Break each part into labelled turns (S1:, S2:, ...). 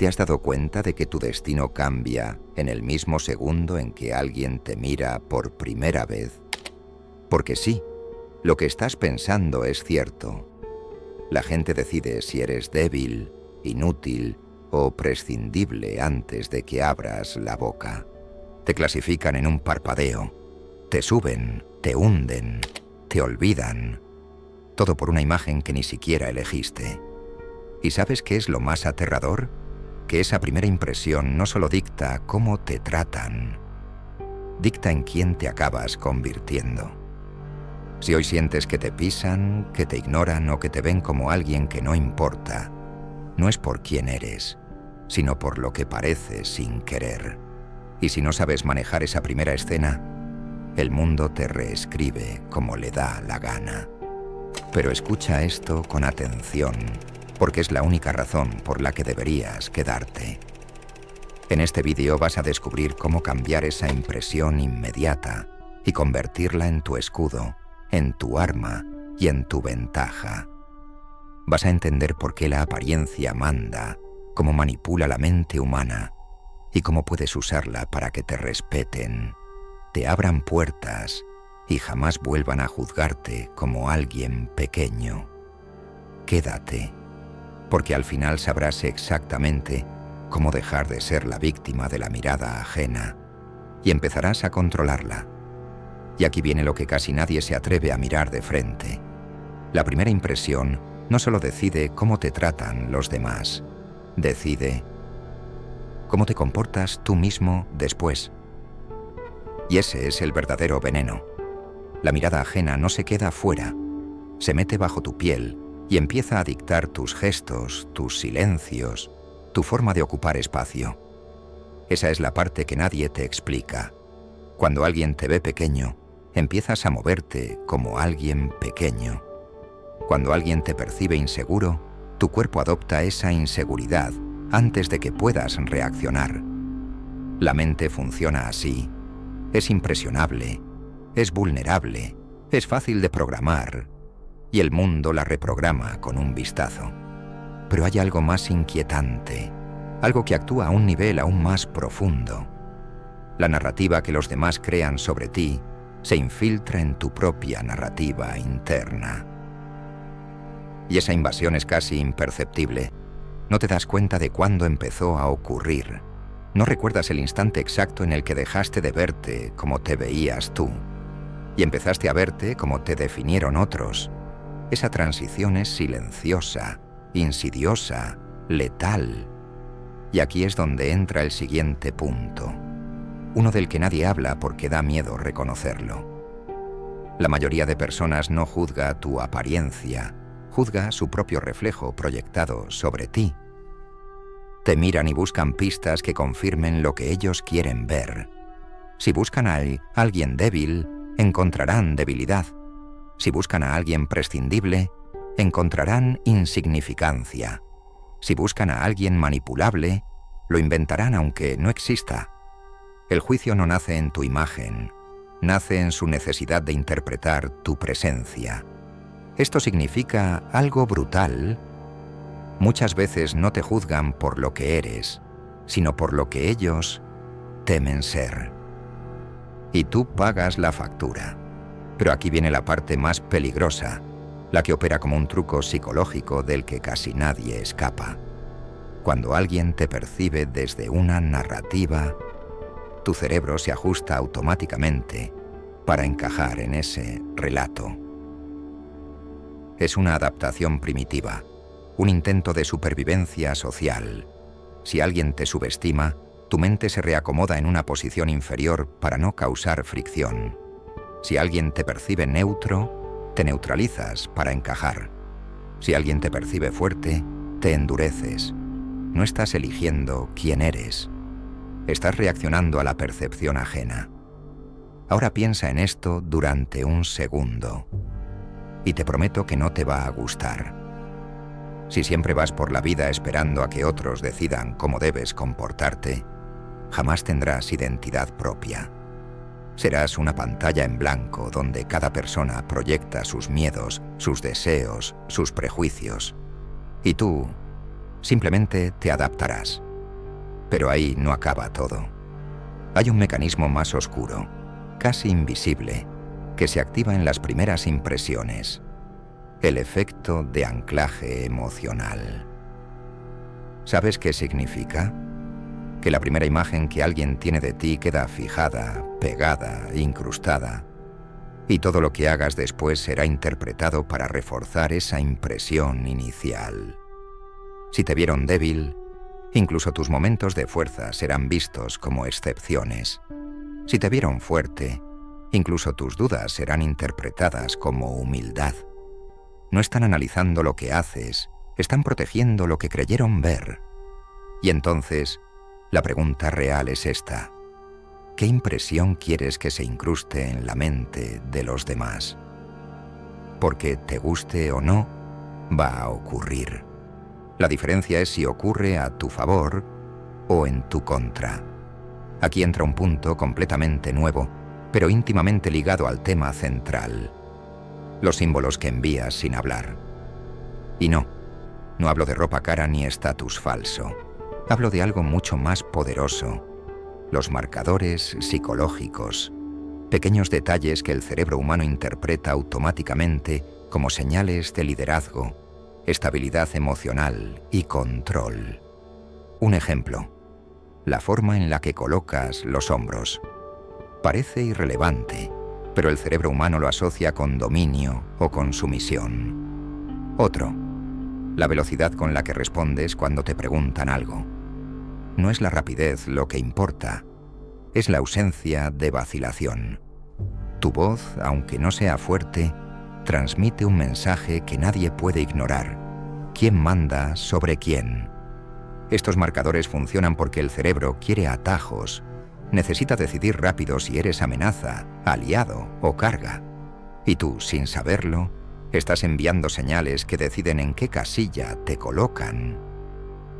S1: ¿Te has dado cuenta de que tu destino cambia en el mismo segundo en que alguien te mira por primera vez? Porque sí, lo que estás pensando es cierto. La gente decide si eres débil, inútil o prescindible antes de que abras la boca. Te clasifican en un parpadeo. Te suben, te hunden, te olvidan. Todo por una imagen que ni siquiera elegiste. ¿Y sabes qué es lo más aterrador? Que esa primera impresión no solo dicta cómo te tratan, dicta en quién te acabas convirtiendo. Si hoy sientes que te pisan, que te ignoran o que te ven como alguien que no importa, no es por quién eres, sino por lo que pareces sin querer. Y si no sabes manejar esa primera escena, el mundo te reescribe como le da la gana. Pero escucha esto con atención, porque es la única razón por la que deberías quedarte. En este vídeo vas a descubrir cómo cambiar esa impresión inmediata y convertirla en tu escudo, en tu arma y en tu ventaja. Vas a entender por qué la apariencia manda, cómo manipula la mente humana y cómo puedes usarla para que te respeten, te abran puertas y jamás vuelvan a juzgarte como alguien pequeño. Quédate, porque al final sabrás exactamente cómo dejar de ser la víctima de la mirada ajena y empezarás a controlarla. Y aquí viene lo que casi nadie se atreve a mirar de frente. La primera impresión no solo decide cómo te tratan los demás, decide cómo te comportas tú mismo después. Y ese es el verdadero veneno. La mirada ajena no se queda fuera, se mete bajo tu piel y empieza a dictar tus gestos, tus silencios, tu forma de ocupar espacio. Esa es la parte que nadie te explica. Cuando alguien te ve pequeño, empiezas a moverte como alguien pequeño. Cuando alguien te percibe inseguro, tu cuerpo adopta esa inseguridad antes de que puedas reaccionar. La mente funciona así. Es impresionable, es vulnerable, es fácil de programar, y el mundo la reprograma con un vistazo. Pero hay algo más inquietante, algo que actúa a un nivel aún más profundo. La narrativa que los demás crean sobre ti se infiltra en tu propia narrativa interna. Y esa invasión es casi imperceptible. No te das cuenta de cuándo empezó a ocurrir. No recuerdas el instante exacto en el que dejaste de verte como te veías tú y empezaste a verte como te definieron otros. Esa transición es silenciosa, insidiosa, letal. Y aquí es donde entra el siguiente punto, uno del que nadie habla porque da miedo reconocerlo. La mayoría de personas no juzga tu apariencia, juzga su propio reflejo proyectado sobre ti. Te miran y buscan pistas que confirmen lo que ellos quieren ver. Si buscan a alguien débil, encontrarán debilidad. Si buscan a alguien prescindible, encontrarán insignificancia. Si buscan a alguien manipulable, lo inventarán aunque no exista. El juicio no nace en tu imagen, nace en su necesidad de interpretar tu presencia. Esto significa algo brutal. Muchas veces no te juzgan por lo que eres, sino por lo que ellos temen ser. Y tú pagas la factura. Pero aquí viene la parte más peligrosa, la que opera como un truco psicológico del que casi nadie escapa. Cuando alguien te percibe desde una narrativa, tu cerebro se ajusta automáticamente para encajar en ese relato. Es una adaptación primitiva, un intento de supervivencia social. Si alguien te subestima, tu mente se reacomoda en una posición inferior para no causar fricción. Si alguien te percibe neutro, te neutralizas para encajar. Si alguien te percibe fuerte, te endureces. No estás eligiendo quién eres. Estás reaccionando a la percepción ajena. Ahora piensa en esto durante un segundo. Y te prometo que no te va a gustar. Si siempre vas por la vida esperando a que otros decidan cómo debes comportarte, jamás tendrás identidad propia. Serás una pantalla en blanco donde cada persona proyecta sus miedos, sus deseos, sus prejuicios. Y tú simplemente te adaptarás. Pero ahí no acaba todo. Hay un mecanismo más oscuro, casi invisible, que se activa en las primeras impresiones. El efecto de anclaje emocional. ¿Sabes qué significa? Que la primera imagen que alguien tiene de ti queda fijada, pegada, incrustada, y todo lo que hagas después será interpretado para reforzar esa impresión inicial. Si te vieron débil, incluso tus momentos de fuerza serán vistos como excepciones. Si te vieron fuerte, incluso tus dudas serán interpretadas como humildad. No están analizando lo que haces, están protegiendo lo que creyeron ver. Y entonces, la pregunta real es esta: ¿qué impresión quieres que se incruste en la mente de los demás? Porque te guste o no, va a ocurrir. La diferencia es si ocurre a tu favor o en tu contra. Aquí entra un punto completamente nuevo, pero íntimamente ligado al tema central: los símbolos que envías sin hablar. Y no hablo de ropa cara ni estatus falso. Hablo de algo mucho más poderoso: los marcadores psicológicos, pequeños detalles que el cerebro humano interpreta automáticamente como señales de liderazgo, estabilidad emocional y control. Un ejemplo: la forma en la que colocas los hombros. Parece irrelevante, pero el cerebro humano lo asocia con dominio o con sumisión. Otro: la velocidad con la que respondes cuando te preguntan algo. No es la rapidez lo que importa, es la ausencia de vacilación. Tu voz, aunque no sea fuerte, transmite un mensaje que nadie puede ignorar: ¿quién manda sobre quién? Estos marcadores funcionan porque el cerebro quiere atajos, necesita decidir rápido si eres amenaza, aliado o carga. Y tú, sin saberlo, estás enviando señales que deciden en qué casilla te colocan.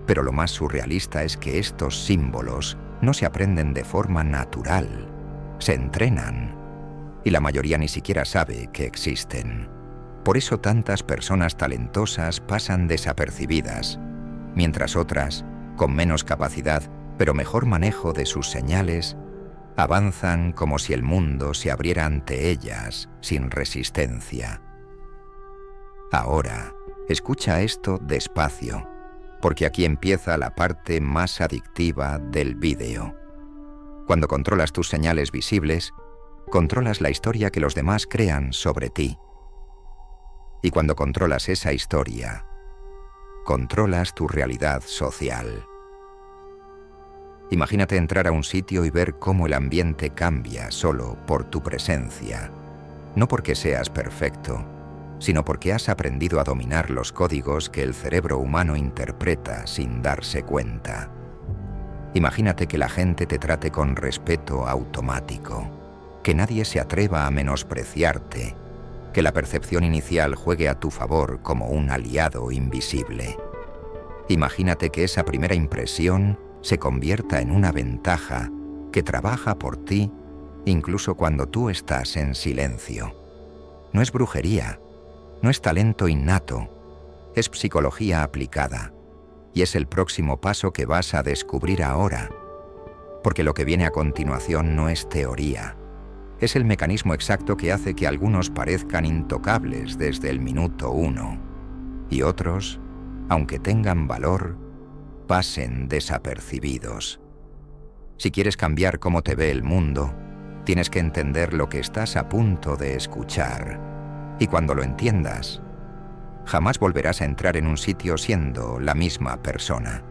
S1: Pero lo más surrealista es que estos símbolos no se aprenden de forma natural, se entrenan, y la mayoría ni siquiera sabe que existen. Por eso tantas personas talentosas pasan desapercibidas, mientras otras, con menos capacidad, pero mejor manejo de sus señales, avanzan como si el mundo se abriera ante ellas sin resistencia. Ahora, escucha esto despacio, porque aquí empieza la parte más adictiva del vídeo. Cuando controlas tus señales visibles, controlas la historia que los demás crean sobre ti. Y cuando controlas esa historia, controlas tu realidad social. Imagínate entrar a un sitio y ver cómo el ambiente cambia solo por tu presencia. No porque seas perfecto, sino porque has aprendido a dominar los códigos que el cerebro humano interpreta sin darse cuenta. Imagínate que la gente te trate con respeto automático, que nadie se atreva a menospreciarte, que la percepción inicial juegue a tu favor como un aliado invisible. Imagínate que esa primera impresión se convierta en una ventaja que trabaja por ti incluso cuando tú estás en silencio. No es brujería, no es talento innato, es psicología aplicada, y es el próximo paso que vas a descubrir ahora, porque lo que viene a continuación no es teoría, es el mecanismo exacto que hace que algunos parezcan intocables desde el minuto 1, y otros, aunque tengan valor, pasen desapercibidos. Si quieres cambiar cómo te ve el mundo, tienes que entender lo que estás a punto de escuchar. Y cuando lo entiendas, jamás volverás a entrar en un sitio siendo la misma persona.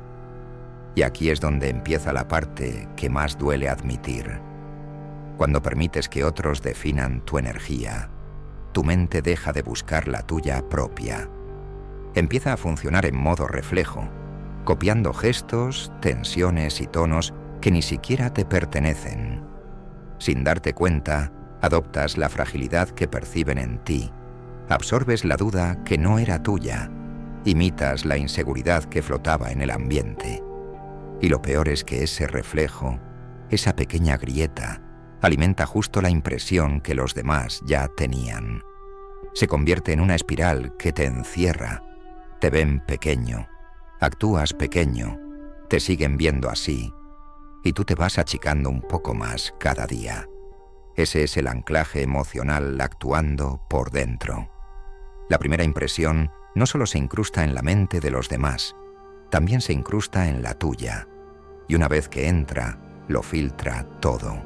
S1: Y aquí es donde empieza la parte que más duele admitir. Cuando permites que otros definan tu energía, tu mente deja de buscar la tuya propia. Empieza a funcionar en modo reflejo, copiando gestos, tensiones y tonos que ni siquiera te pertenecen. Sin darte cuenta, adoptas la fragilidad que perciben en ti, absorbes la duda que no era tuya, imitas la inseguridad que flotaba en el ambiente. Y lo peor es que ese reflejo, esa pequeña grieta, alimenta justo la impresión que los demás ya tenían. Se convierte en una espiral que te encierra, te ven pequeño, actúas pequeño, Te siguen viendo así, y tú te vas achicando un poco más cada día. Ese es el anclaje emocional actuando por dentro. La primera impresión no solo se incrusta en la mente de los demás, también se incrusta en la tuya, y una vez que entra, lo filtra todo.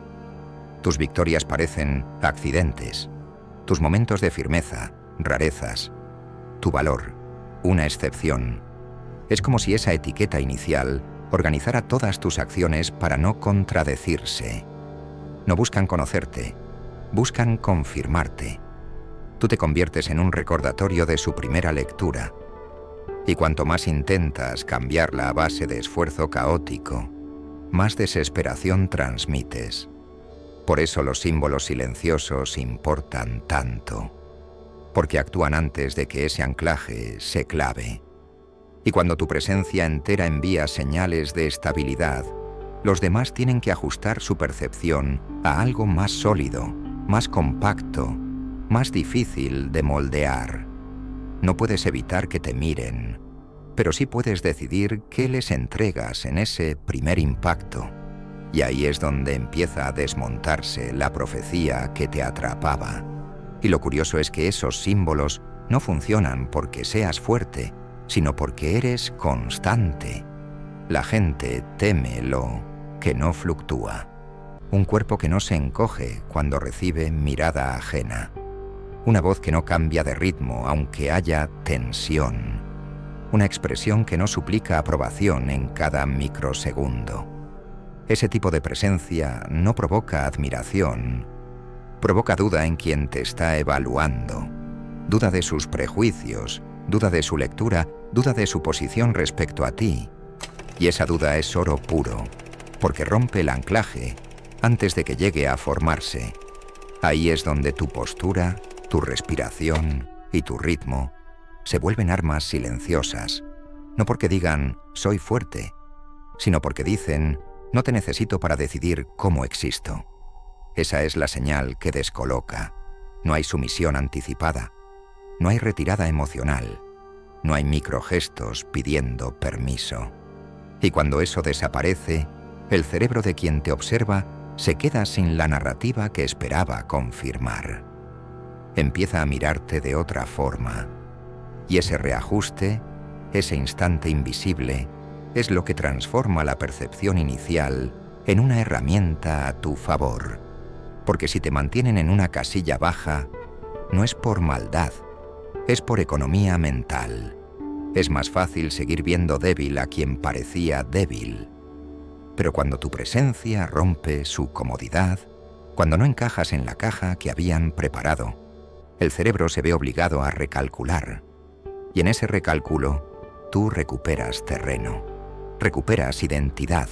S1: Tus victorias parecen accidentes, tus momentos de firmeza, rarezas, tu valor, una excepción. Es como si esa etiqueta inicial organizara todas tus acciones para no contradecirse. No buscan conocerte, buscan confirmarte. Tú te conviertes en un recordatorio de su primera lectura. Y cuanto más intentas cambiarla a base de esfuerzo caótico, más desesperación transmites. Por eso los símbolos silenciosos importan tanto, porque actúan antes de que ese anclaje se clave. Y cuando tu presencia entera envía señales de estabilidad, los demás tienen que ajustar su percepción a algo más sólido, más compacto, más difícil de moldear. No puedes evitar que te miren, pero sí puedes decidir qué les entregas en ese primer impacto. Y ahí es donde empieza a desmontarse la profecía que te atrapaba. Y lo curioso es que esos símbolos no funcionan porque seas fuerte, sino porque eres constante. La gente teme lo que no fluctúa. Un cuerpo que no se encoge cuando recibe mirada ajena. Una voz que no cambia de ritmo aunque haya tensión. Una expresión que no suplica aprobación en cada microsegundo. Ese tipo de presencia no provoca admiración, provoca duda en quien te está evaluando, duda de sus prejuicios, duda de su lectura, duda de su posición respecto a ti. Y esa duda es oro puro, porque rompe el anclaje antes de que llegue a formarse. Ahí es donde tu postura, tu respiración y tu ritmo se vuelven armas silenciosas, no porque digan «soy fuerte», sino porque dicen «no te necesito para decidir cómo existo». Esa es la señal que descoloca. No hay sumisión anticipada, no hay retirada emocional, no hay microgestos pidiendo permiso. Y cuando eso desaparece, el cerebro de quien te observa se queda sin la narrativa que esperaba confirmar. Empieza a mirarte de otra forma. Y ese reajuste, ese instante invisible, es lo que transforma la percepción inicial en una herramienta a tu favor. Porque si te mantienen en una casilla baja, no es por maldad, es por economía mental. Es más fácil seguir viendo débil a quien parecía débil. Pero cuando tu presencia rompe su comodidad, cuando no encajas en la caja que habían preparado, el cerebro se ve obligado a recalcular. Y en ese recálculo, tú recuperas terreno, recuperas identidad,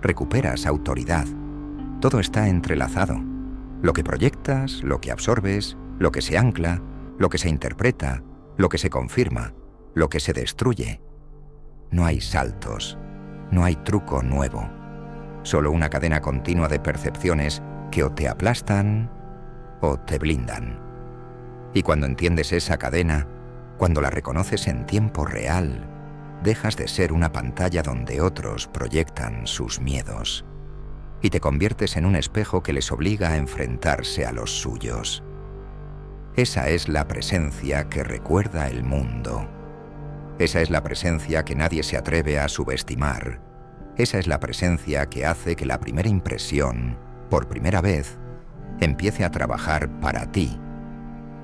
S1: recuperas autoridad. Todo está entrelazado. Lo que proyectas, lo que absorbes, lo que se ancla, lo que se interpreta, lo que se confirma, lo que se destruye. No hay saltos, no hay truco nuevo. Solo una cadena continua de percepciones que o te aplastan o te blindan. Y cuando entiendes esa cadena, cuando la reconoces en tiempo real, dejas de ser una pantalla donde otros proyectan sus miedos y te conviertes en un espejo que les obliga a enfrentarse a los suyos. Esa es la presencia que recuerda el mundo. Esa es la presencia que nadie se atreve a subestimar. Esa es la presencia que hace que la primera impresión, por primera vez, empiece a trabajar para ti.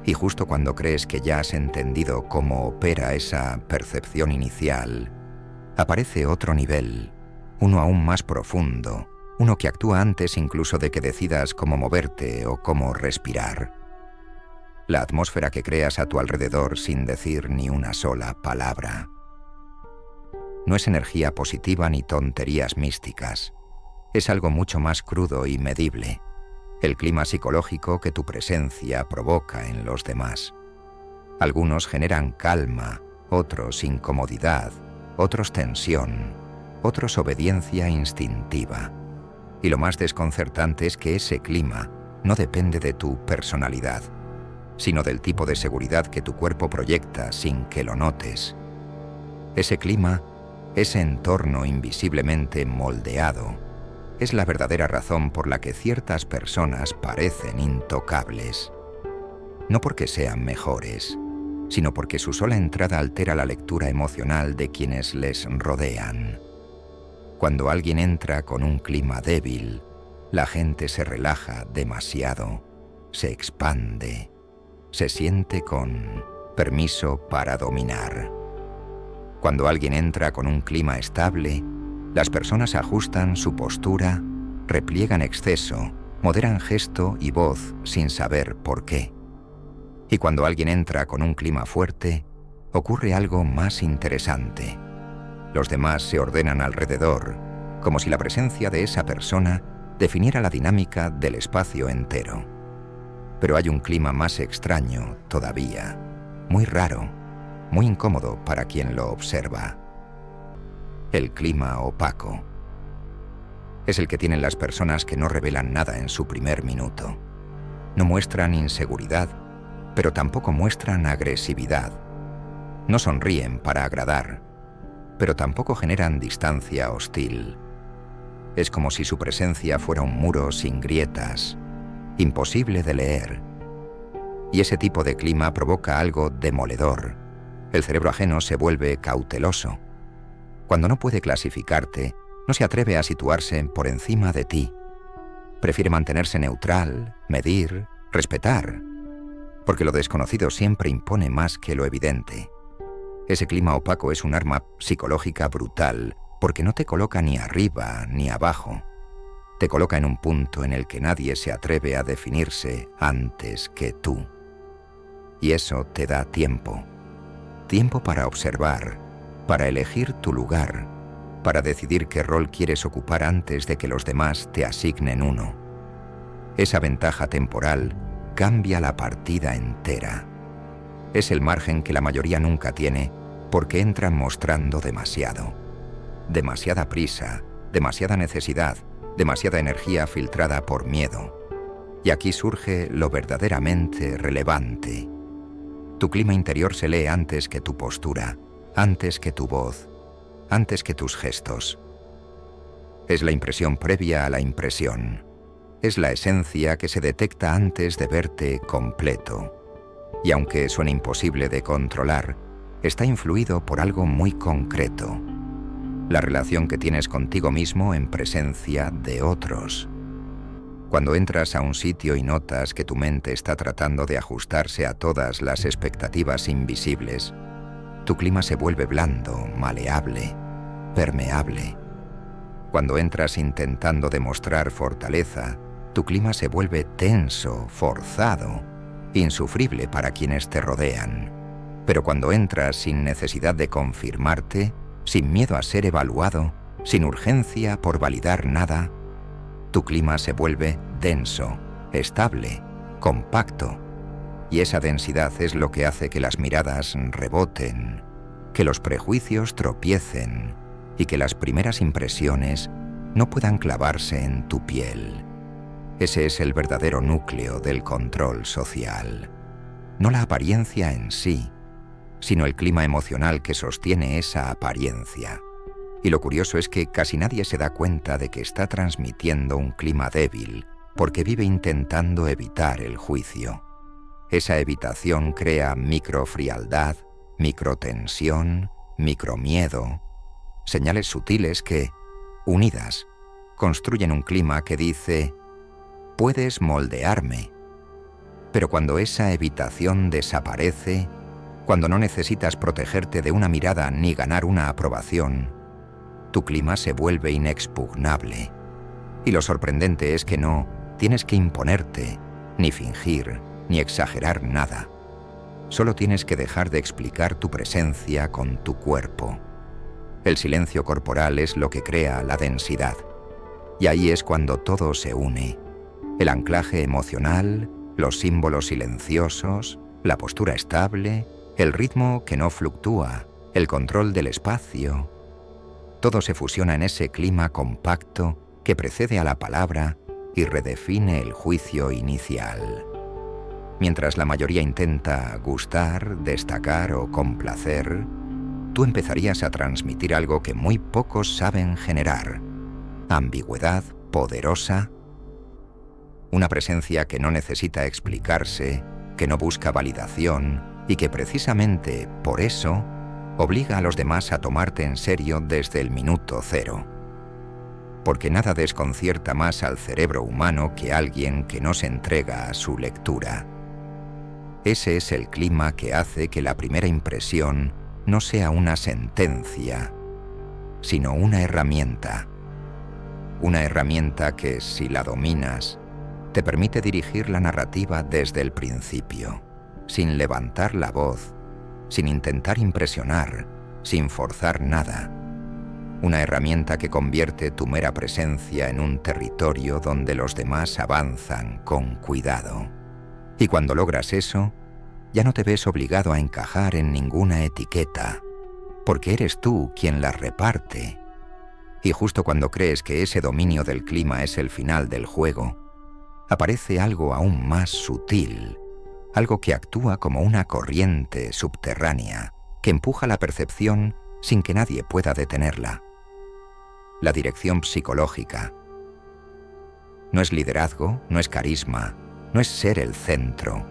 S1: Y justo cuando crees que ya has entendido cómo opera esa percepción inicial, aparece otro nivel, uno aún más profundo, uno que actúa antes incluso de que decidas cómo moverte o cómo respirar. La atmósfera que creas a tu alrededor sin decir ni una sola palabra. No es energía positiva ni tonterías místicas. Es algo mucho más crudo y medible. El clima psicológico que tu presencia provoca en los demás. Algunos generan calma, otros incomodidad, otros tensión, otros obediencia instintiva. Y lo más desconcertante es que ese clima no depende de tu personalidad, sino del tipo de seguridad que tu cuerpo proyecta sin que lo notes. Ese clima ese entorno invisiblemente moldeado, es la verdadera razón por la que ciertas personas parecen intocables. No porque sean mejores, sino porque su sola entrada altera la lectura emocional de quienes les rodean. Cuando alguien entra con un clima débil, la gente se relaja demasiado, se expande, se siente con permiso para dominar. Cuando alguien entra con un clima estable, las personas ajustan su postura, repliegan exceso, moderan gesto y voz sin saber por qué. Y cuando alguien entra con un clima fuerte, ocurre algo más interesante. Los demás se ordenan alrededor, como si la presencia de esa persona definiera la dinámica del espacio entero. Pero hay un clima más extraño todavía, muy raro, muy incómodo para quien lo observa. El clima opaco. Es el que tienen las personas que no revelan nada en su primer minuto. No muestran inseguridad, pero tampoco muestran agresividad. No sonríen para agradar, pero tampoco generan distancia hostil. Es como si su presencia fuera un muro sin grietas, imposible de leer. Y ese tipo de clima provoca algo demoledor. El cerebro ajeno se vuelve cauteloso. Cuando no puede clasificarte, no se atreve a situarse por encima de ti. Prefiere mantenerse neutral, medir, respetar, porque lo desconocido siempre impone más que lo evidente. Ese clima opaco es un arma psicológica brutal, porque no te coloca ni arriba ni abajo. Te coloca en un punto en el que nadie se atreve a definirse antes que tú. Y eso te da tiempo. Tiempo para observar, para elegir tu lugar, para decidir qué rol quieres ocupar antes de que los demás te asignen uno. Esa ventaja temporal cambia la partida entera. Es el margen que la mayoría nunca tiene porque entran mostrando demasiado. Demasiada prisa, demasiada necesidad, demasiada energía filtrada por miedo. Y aquí surge lo verdaderamente relevante. Tu clima interior se lee antes que tu postura, antes que tu voz, antes que tus gestos. Es la impresión previa a la impresión. Es la esencia que se detecta antes de verte completo. Y aunque suene imposible de controlar, está influido por algo muy concreto. La relación que tienes contigo mismo en presencia de otros. Cuando entras a un sitio y notas que tu mente está tratando de ajustarse a todas las expectativas invisibles, tu clima se vuelve blando, maleable, permeable. Cuando entras intentando demostrar fortaleza, tu clima se vuelve tenso, forzado, insufrible para quienes te rodean. Pero cuando entras sin necesidad de confirmarte, sin miedo a ser evaluado, sin urgencia por validar nada, tu clima se vuelve denso, estable, compacto. Y esa densidad es lo que hace que las miradas reboten, que los prejuicios tropiecen y que las primeras impresiones no puedan clavarse en tu piel. Ese es el verdadero núcleo del control social. No la apariencia en sí, sino el clima emocional que sostiene esa apariencia. Y lo curioso es que casi nadie se da cuenta de que está transmitiendo un clima débil, porque vive intentando evitar el juicio. Esa evitación crea microfrialdad, microtensión, micromiedo, señales sutiles que, unidas, construyen un clima que dice: puedes moldearme. Pero cuando esa evitación desaparece, cuando no necesitas protegerte de una mirada ni ganar una aprobación, tu clima se vuelve inexpugnable. Y lo sorprendente es que no tienes que imponerte, ni fingir, ni exagerar nada. Solo tienes que dejar de explicar tu presencia con tu cuerpo. El silencio corporal es lo que crea la densidad. Y ahí es cuando todo se une. El anclaje emocional, los símbolos silenciosos, la postura estable, el ritmo que no fluctúa, el control del espacio. Todo se fusiona en ese clima compacto que precede a la palabra y redefine el juicio inicial. Mientras la mayoría intenta gustar, destacar o complacer, tú empezarías a transmitir algo que muy pocos saben generar: ambigüedad poderosa, una presencia que no necesita explicarse, que no busca validación y que precisamente por eso obliga a los demás a tomarte en serio desde el minuto cero. Porque nada desconcierta más al cerebro humano que alguien que no se entrega a su lectura. Ese es el clima que hace que la primera impresión no sea una sentencia, sino una herramienta. Una herramienta que, si la dominas, te permite dirigir la narrativa desde el principio, sin levantar la voz, sin intentar impresionar, sin forzar nada. Una herramienta que convierte tu mera presencia en un territorio donde los demás avanzan con cuidado. Y cuando logras eso, ya no te ves obligado a encajar en ninguna etiqueta, porque eres tú quien las reparte. Y justo cuando crees que ese dominio del clima es el final del juego, aparece algo aún más sutil, algo que actúa como una corriente subterránea que empuja la percepción sin que nadie pueda detenerla. La dirección psicológica. No es liderazgo, no es carisma, no es ser el centro.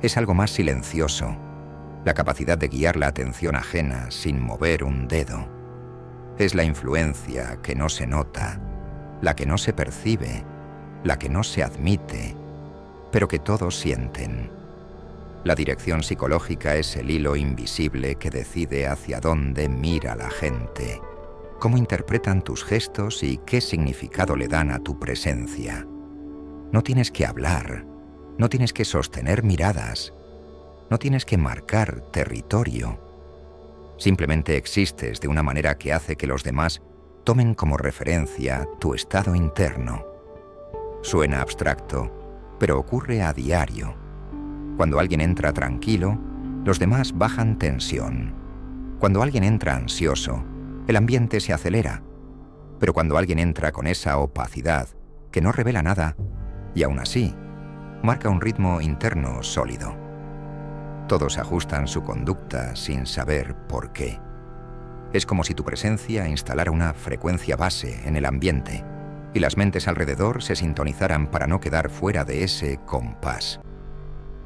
S1: Es algo más silencioso, la capacidad de guiar la atención ajena sin mover un dedo. Es la influencia que no se nota, la que no se percibe, la que no se admite, pero que todos sienten. La dirección psicológica es el hilo invisible que decide hacia dónde mira la gente, cómo interpretan tus gestos y qué significado le dan a tu presencia. No tienes que hablar, no tienes que sostener miradas, no tienes que marcar territorio. Simplemente existes de una manera que hace que los demás tomen como referencia tu estado interno. Suena abstracto, pero ocurre a diario. Cuando alguien entra tranquilo, los demás bajan tensión. Cuando alguien entra ansioso, el ambiente se acelera. Pero cuando alguien entra con esa opacidad, que no revela nada, y aún así, marca un ritmo interno sólido. Todos ajustan su conducta sin saber por qué. Es como si tu presencia instalara una frecuencia base en el ambiente y las mentes alrededor se sintonizaran para no quedar fuera de ese compás.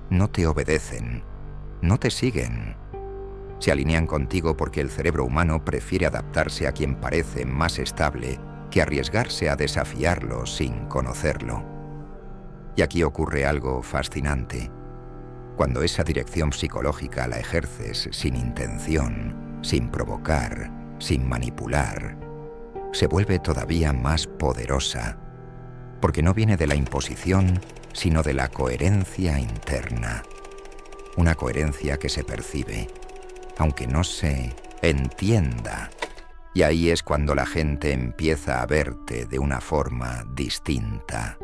S1: No te obedecen, no te siguen. Se alinean contigo porque el cerebro humano prefiere adaptarse a quien parece más estable que arriesgarse a desafiarlo sin conocerlo. Y aquí ocurre algo fascinante. Cuando esa dirección psicológica la ejerces sin intención, sin provocar, sin manipular, se vuelve todavía más poderosa, porque no viene de la imposición, sino de la coherencia interna. Una coherencia que se percibe, aunque no se entienda. Y ahí es cuando la gente empieza a verte de una forma distinta.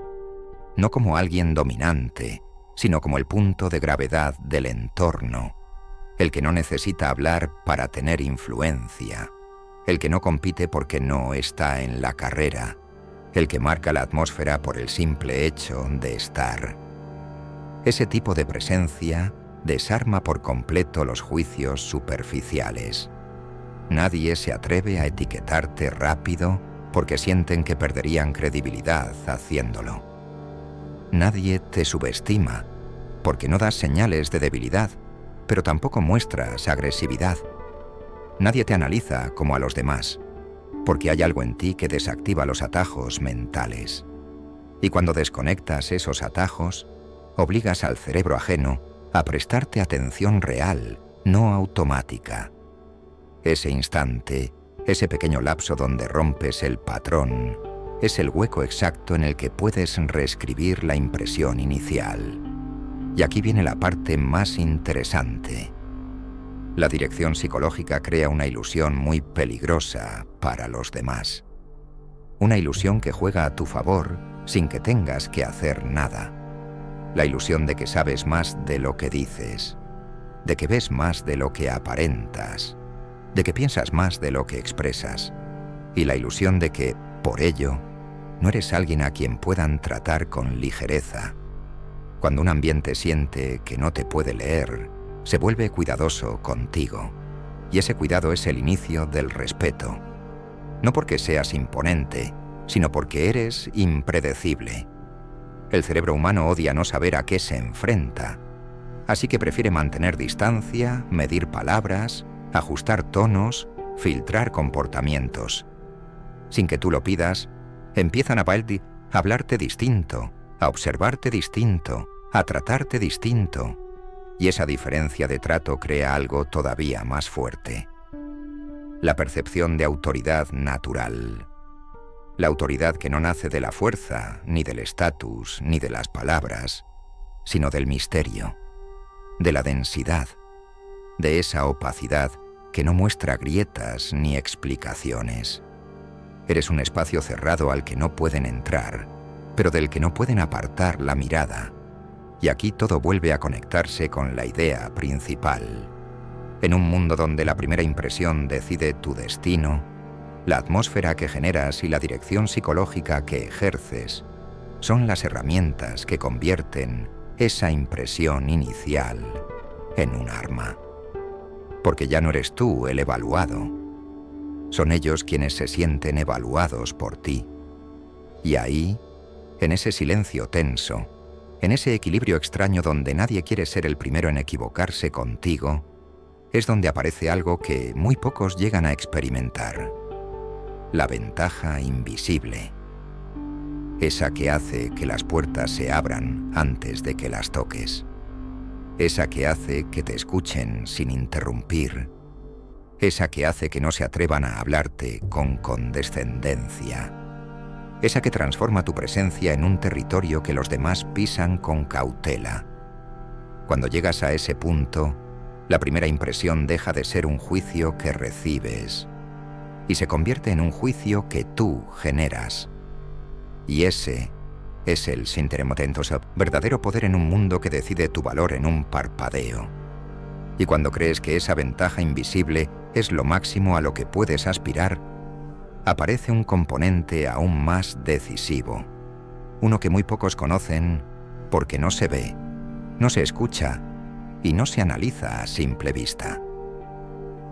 S1: No como alguien dominante, sino como el punto de gravedad del entorno, el que no necesita hablar para tener influencia, el que no compite porque no está en la carrera, el que marca la atmósfera por el simple hecho de estar. Ese tipo de presencia desarma por completo los juicios superficiales. Nadie se atreve a etiquetarte rápido porque sienten que perderían credibilidad haciéndolo. Nadie te subestima porque no das señales de debilidad, pero tampoco muestras agresividad. Nadie te analiza como a los demás, porque hay algo en ti que desactiva los atajos mentales. Y cuando desconectas esos atajos, obligas al cerebro ajeno a prestarte atención real, no automática. Ese instante, ese pequeño lapso donde rompes el patrón, es el hueco exacto en el que puedes reescribir la impresión inicial. Y aquí viene la parte más interesante. La dirección psicológica crea una ilusión muy peligrosa para los demás. Una ilusión que juega a tu favor sin que tengas que hacer nada. La ilusión de que sabes más de lo que dices, de que ves más de lo que aparentas, de que piensas más de lo que expresas, y la ilusión de que, por ello, no eres alguien a quien puedan tratar con ligereza. Cuando un ambiente siente que no te puede leer, se vuelve cuidadoso contigo, Y ese cuidado es el inicio del respeto. No porque seas imponente, sino porque eres impredecible. El cerebro humano odia no saber a qué se enfrenta, así que prefiere mantener distancia, medir palabras, ajustar tonos, filtrar comportamientos. Sin que tú lo pidas, empiezan a hablarte distinto, a observarte distinto, a tratarte distinto. Y esa diferencia de trato crea algo todavía más fuerte. La percepción de autoridad natural. La autoridad que no nace de la fuerza, ni del estatus, ni de las palabras, sino del misterio, de la densidad, de esa opacidad que no muestra grietas ni explicaciones. Eres un espacio cerrado al que no pueden entrar, pero del que no pueden apartar la mirada. Y aquí todo vuelve a conectarse con la idea principal. En un mundo donde la primera impresión decide tu destino, la atmósfera que generas y la dirección psicológica que ejerces son las herramientas que convierten esa impresión inicial en un arma. Porque ya no eres tú el evaluado. Son ellos quienes se sienten evaluados por ti. Y ahí, en ese silencio tenso, en ese equilibrio extraño donde nadie quiere ser el primero en equivocarse contigo, es donde aparece algo que muy pocos llegan a experimentar. La ventaja invisible. Esa que hace que las puertas se abran antes de que las toques. Esa que hace que te escuchen sin interrumpir. Esa que hace que no se atrevan a hablarte con condescendencia. Esa que transforma tu presencia en un territorio que los demás pisan con cautela. Cuando llegas a ese punto, la primera impresión deja de ser un juicio que recibes y se convierte en un juicio que tú generas. Y ese es el verdadero poder en un mundo que decide tu valor en un parpadeo. Y cuando crees que esa ventaja invisible es lo máximo a lo que puedes aspirar, aparece un componente aún más decisivo, uno que muy pocos conocen porque no se ve, no se escucha y no se analiza a simple vista.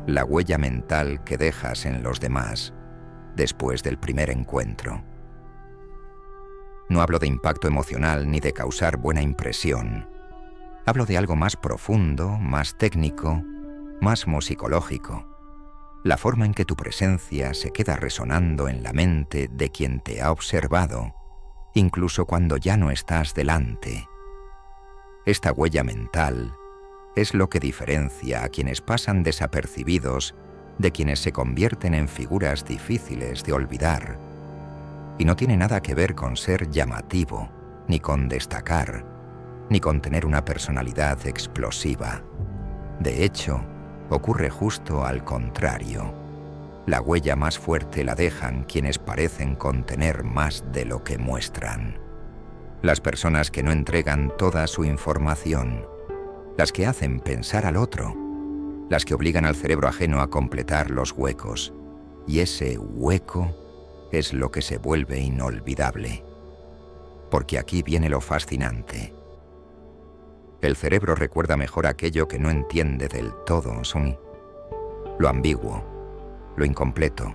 S1: La huella mental que dejas en los demás después del primer encuentro. No hablo de impacto emocional ni de causar buena impresión. Hablo de algo más profundo, más técnico, más musicológico. La forma en que tu presencia se queda resonando en la mente de quien te ha observado, incluso cuando ya no estás delante. Esta huella mental es lo que diferencia a quienes pasan desapercibidos de quienes se convierten en figuras difíciles de olvidar. Y no tiene nada que ver con ser llamativo, ni con destacar, ni con tener una personalidad explosiva. De hecho, ocurre justo al contrario. La huella más fuerte la dejan quienes parecen contener más de lo que muestran. Las personas que no entregan toda su información, las que hacen pensar al otro, las que obligan al cerebro ajeno a completar los huecos. Y ese hueco es lo que se vuelve inolvidable. Porque aquí viene lo fascinante. El cerebro recuerda mejor aquello que no entiende del todo, lo ambiguo, lo incompleto,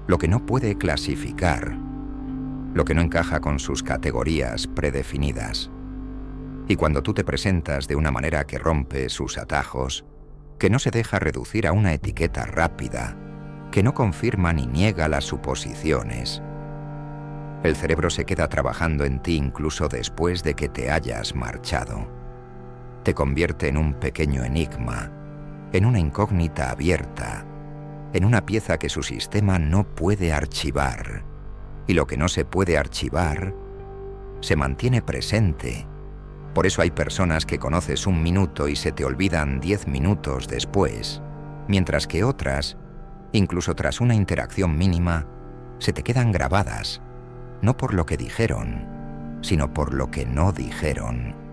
S1: lo que no puede clasificar, lo que no encaja con sus categorías predefinidas. Y cuando tú te presentas de una manera que rompe sus atajos, que no se deja reducir a una etiqueta rápida, que no confirma ni niega las suposiciones, el cerebro se queda trabajando en ti incluso después de que te hayas marchado. Te convierte en un pequeño enigma, en una incógnita abierta, en una pieza que su sistema no puede archivar. Y lo que no se puede archivar se mantiene presente. Por eso hay personas que conoces un minuto y se te olvidan 10 minutos después, mientras que otras, incluso tras una interacción mínima, se te quedan grabadas, no por lo que dijeron, sino por lo que no dijeron.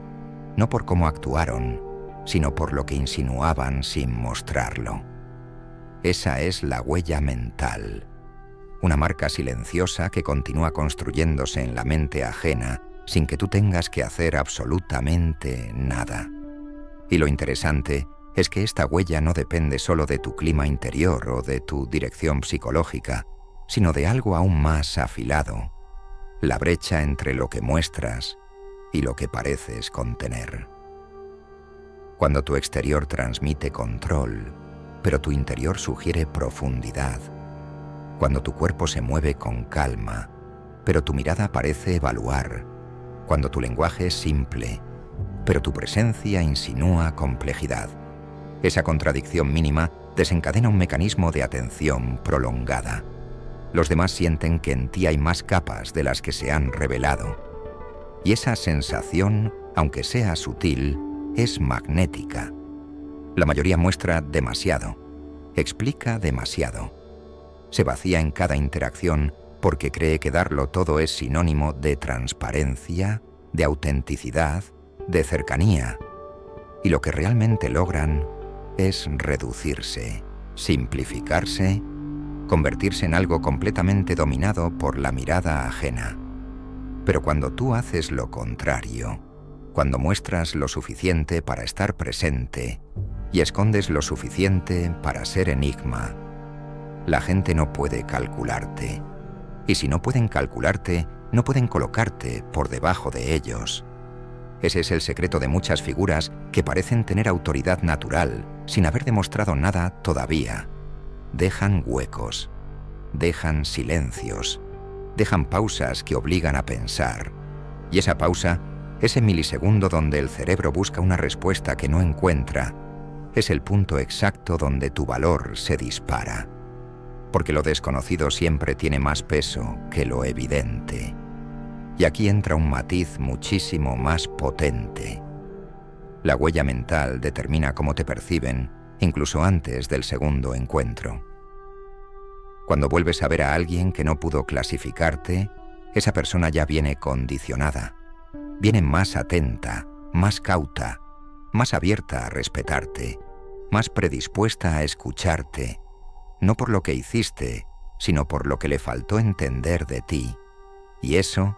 S1: No por cómo actuaron, sino por lo que insinuaban sin mostrarlo. Esa es la huella mental, una marca silenciosa que continúa construyéndose en la mente ajena sin que tú tengas que hacer absolutamente nada. Y lo interesante es que esta huella no depende solo de tu clima interior o de tu dirección psicológica, sino de algo aún más afilado, la brecha entre lo que muestras y lo que pareces contener. Cuando tu exterior transmite control, pero tu interior sugiere profundidad. Cuando tu cuerpo se mueve con calma, pero tu mirada parece evaluar. Cuando tu lenguaje es simple, pero tu presencia insinúa complejidad. Esa contradicción mínima desencadena un mecanismo de atención prolongada. Los demás sienten que en ti hay más capas de las que se han revelado. Y esa sensación, aunque sea sutil, es magnética. La mayoría muestra demasiado, explica demasiado. Se vacía en cada interacción porque cree que darlo todo es sinónimo de transparencia, de autenticidad, de cercanía. Y lo que realmente logran es reducirse, simplificarse, convertirse en algo completamente dominado por la mirada ajena. Pero cuando tú haces lo contrario, cuando muestras lo suficiente para estar presente y escondes lo suficiente para ser enigma, la gente no puede calcularte. Y si no pueden calcularte, no pueden colocarte por debajo de ellos. Ese es el secreto de muchas figuras que parecen tener autoridad natural, sin haber demostrado nada todavía. Dejan huecos, dejan silencios, dejan pausas que obligan a pensar. Y esa pausa, ese milisegundo donde el cerebro busca una respuesta que no encuentra, es el punto exacto donde tu valor se dispara. Porque lo desconocido siempre tiene más peso que lo evidente. Y aquí entra un matiz muchísimo más potente. La huella mental determina cómo te perciben, incluso antes del segundo encuentro. Cuando vuelves a ver a alguien que no pudo clasificarte, esa persona ya viene condicionada. Viene más atenta, más cauta, más abierta a respetarte, más predispuesta a escucharte, no por lo que hiciste, sino por lo que le faltó entender de ti. Y eso,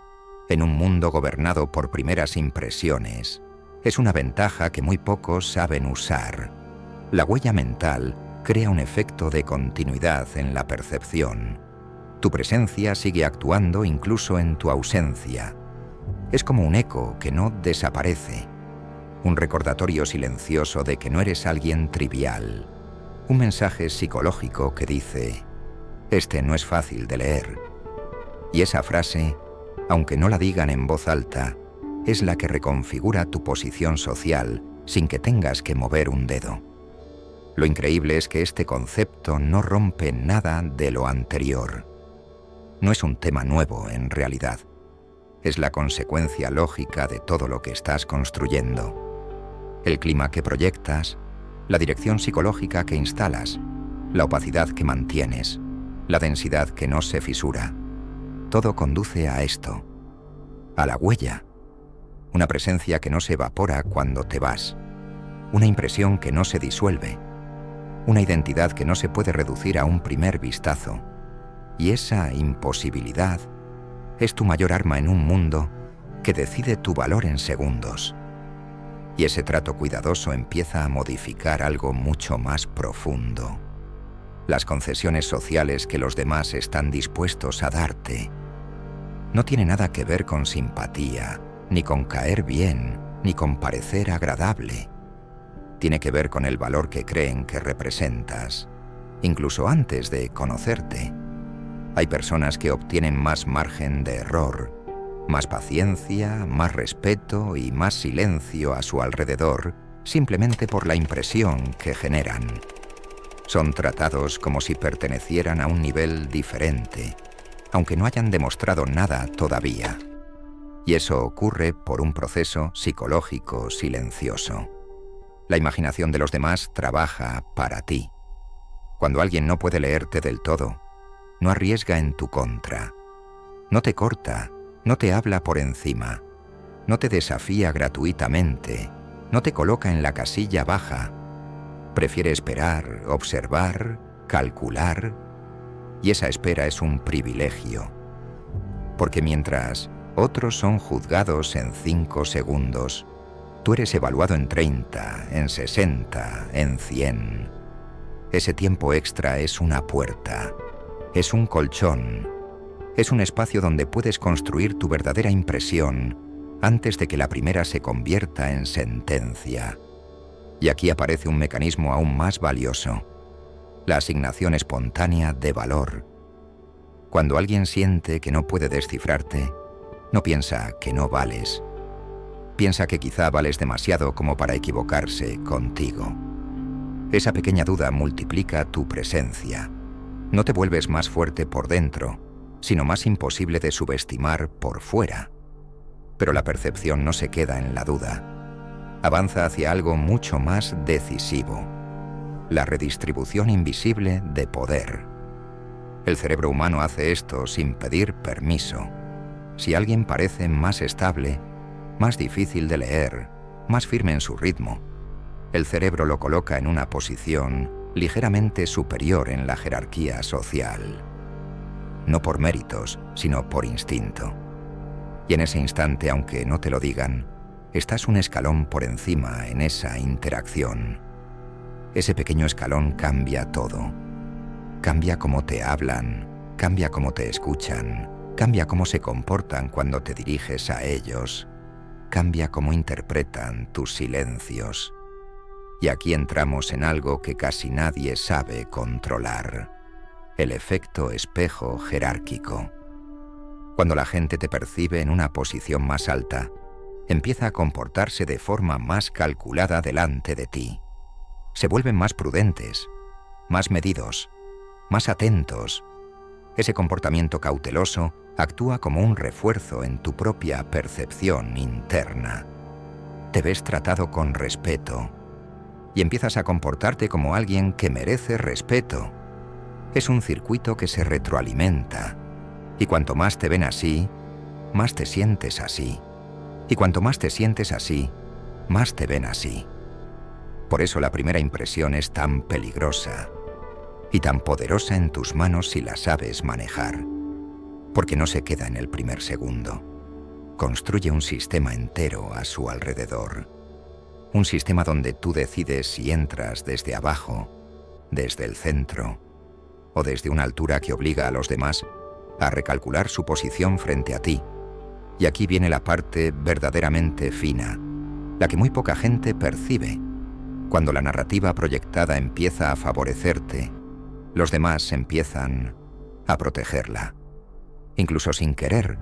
S1: en un mundo gobernado por primeras impresiones, es una ventaja que muy pocos saben usar. La huella mental crea un efecto de continuidad en la percepción. Tu presencia sigue actuando incluso en tu ausencia. Es como un eco que no desaparece, un recordatorio silencioso de que no eres alguien trivial, un mensaje psicológico que dice: este no es fácil de leer. Y esa frase, aunque no la digan en voz alta, es la que reconfigura tu posición social sin que tengas que mover un dedo. Lo increíble es que este concepto no rompe nada de lo anterior. No es un tema nuevo en realidad. Es la consecuencia lógica de todo lo que estás construyendo. El clima que proyectas, la dirección psicológica que instalas, la opacidad que mantienes, la densidad que no se fisura. Todo conduce a esto, a la huella. Una presencia que no se evapora cuando te vas. Una impresión que no se disuelve. Una identidad que no se puede reducir a un primer vistazo. Y esa imposibilidad es tu mayor arma en un mundo que decide tu valor en segundos. Y ese trato cuidadoso empieza a modificar algo mucho más profundo. Las concesiones sociales que los demás están dispuestos a darte no tiene nada que ver con simpatía, ni con caer bien, ni con parecer agradable. Tiene que ver con el valor que creen que representas, incluso antes de conocerte. Hay personas que obtienen más margen de error, más paciencia, más respeto y más silencio a su alrededor, simplemente por la impresión que generan. Son tratados como si pertenecieran a un nivel diferente, aunque no hayan demostrado nada todavía. Y eso ocurre por un proceso psicológico silencioso. La imaginación de los demás trabaja para ti. Cuando alguien no puede leerte del todo, no arriesga en tu contra. No te corta, no te habla por encima, no te desafía gratuitamente, no te coloca en la casilla baja. Prefiere esperar, observar, calcular, y esa espera es un privilegio. Porque mientras otros son juzgados en 5 segundos, Tú eres evaluado en 30, en 60, en 100. Ese tiempo extra es una puerta, es un colchón, es un espacio donde puedes construir tu verdadera impresión antes de que la primera se convierta en sentencia. Y aquí aparece un mecanismo aún más valioso: la asignación espontánea de valor. Cuando alguien siente que no puede descifrarte, no piensa que no vales. Piensa que quizá vales demasiado como para equivocarse contigo. Esa pequeña duda multiplica tu presencia. No te vuelves más fuerte por dentro, sino más imposible de subestimar por fuera. Pero la percepción no se queda en la duda. Avanza hacia algo mucho más decisivo: la redistribución invisible de poder. El cerebro humano hace esto sin pedir permiso. Si alguien parece más estable, más difícil de leer, más firme en su ritmo, el cerebro lo coloca en una posición ligeramente superior en la jerarquía social. No por méritos, sino por instinto. Y en ese instante, aunque no te lo digan, estás un escalón por encima en esa interacción. Ese pequeño escalón cambia todo. Cambia cómo te hablan, cambia cómo te escuchan, cambia cómo se comportan cuando te diriges a ellos, cambia cómo interpretan tus silencios. Y aquí entramos en algo que casi nadie sabe controlar: el efecto espejo jerárquico. Cuando la gente te percibe en una posición más alta, empieza a comportarse de forma más calculada delante de ti. Se vuelven más prudentes, más medidos, más atentos. Ese comportamiento cauteloso actúa como un refuerzo en tu propia percepción interna. Te ves tratado con respeto y empiezas a comportarte como alguien que merece respeto. Es un circuito que se retroalimenta, y cuanto más te ven así, más te sientes así. Y cuanto más te sientes así, más te ven así. Por eso la primera impresión es tan peligrosa y tan poderosa en tus manos si la sabes manejar, porque no se queda en el primer segundo. Construye un sistema entero a su alrededor. Un sistema donde tú decides si entras desde abajo, desde el centro, o desde una altura que obliga a los demás a recalcular su posición frente a ti. Y aquí viene la parte verdaderamente fina, la que muy poca gente percibe. Cuando la narrativa proyectada empieza a favorecerte, los demás empiezan a protegerla. Incluso sin querer,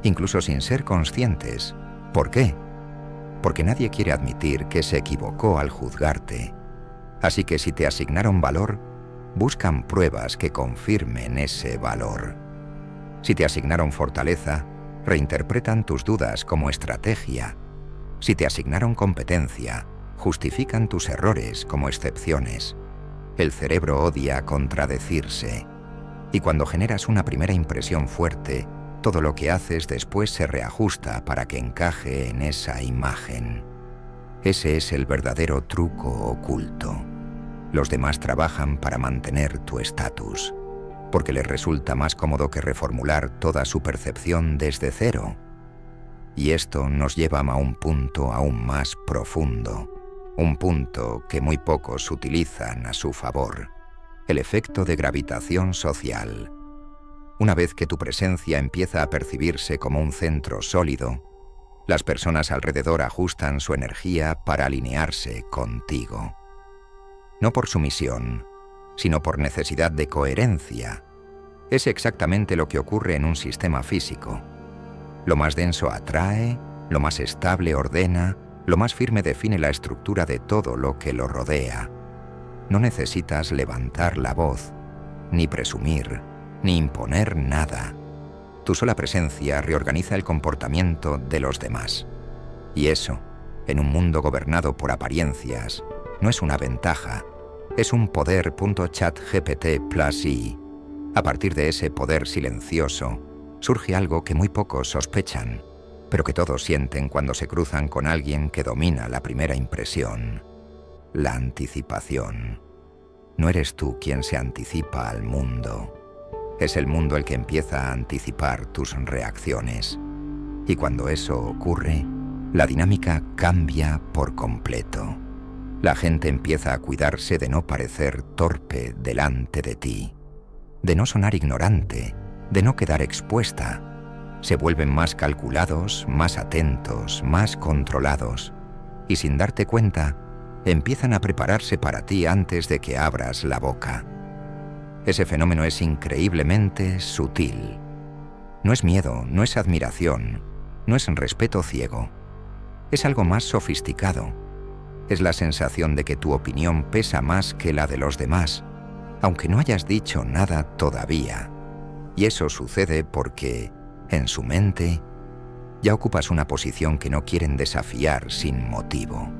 S1: incluso sin ser conscientes. ¿Por qué? Porque nadie quiere admitir que se equivocó al juzgarte. Así que si te asignaron valor, buscan pruebas que confirmen ese valor. Si te asignaron fortaleza, reinterpretan tus dudas como estrategia. Si te asignaron competencia, justifican tus errores como excepciones. El cerebro odia contradecirse. Y cuando generas una primera impresión fuerte, todo lo que haces después se reajusta para que encaje en esa imagen. Ese es el verdadero truco oculto. Los demás trabajan para mantener tu estatus, porque les resulta más cómodo que reformular toda su percepción desde cero. Y esto nos lleva a un punto aún más profundo, un punto que muy pocos utilizan a su favor: el efecto de gravitación social. Una vez que tu presencia empieza a percibirse como un centro sólido, las personas alrededor ajustan su energía para alinearse contigo. No por sumisión, sino por necesidad de coherencia. Es exactamente lo que ocurre en un sistema físico. Lo más denso atrae, lo más estable ordena, lo más firme define la estructura de todo lo que lo rodea. No necesitas levantar la voz, ni presumir, ni imponer nada. Tu sola presencia reorganiza el comportamiento de los demás. Y eso, en un mundo gobernado por apariencias, no es una ventaja, es un poder. ChatGPT+i. A partir de ese poder silencioso, surge algo que muy pocos sospechan, pero que todos sienten cuando se cruzan con alguien que domina la primera impresión: la anticipación. No eres tú quien se anticipa al mundo. Es el mundo el que empieza a anticipar tus reacciones. Y cuando eso ocurre, la dinámica cambia por completo. La gente empieza a cuidarse de no parecer torpe delante de ti, de no sonar ignorante, de no quedar expuesta. Se vuelven más calculados, más atentos, más controlados, y sin darte cuenta, empiezan a prepararse para ti antes de que abras la boca. Ese fenómeno es increíblemente sutil. No es miedo, no es admiración, no es respeto ciego. Es algo más sofisticado. Es la sensación de que tu opinión pesa más que la de los demás, aunque no hayas dicho nada todavía. Y eso sucede porque, en su mente, ya ocupas una posición que no quieren desafiar sin motivo.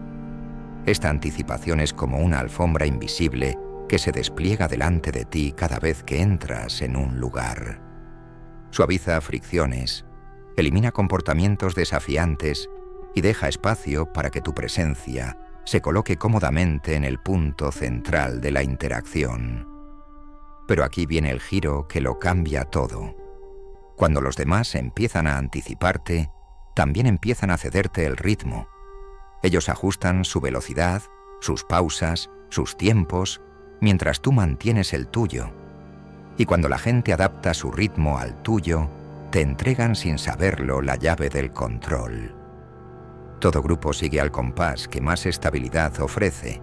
S1: Esta anticipación es como una alfombra invisible que se despliega delante de ti cada vez que entras en un lugar. Suaviza fricciones, elimina comportamientos desafiantes y deja espacio para que tu presencia se coloque cómodamente en el punto central de la interacción. Pero aquí viene el giro que lo cambia todo. Cuando los demás empiezan a anticiparte, también empiezan a cederte el ritmo. Ellos ajustan su velocidad, sus pausas, sus tiempos, mientras tú mantienes el tuyo. Y cuando la gente adapta su ritmo al tuyo, te entregan sin saberlo la llave del control. Todo grupo sigue al compás que más estabilidad ofrece,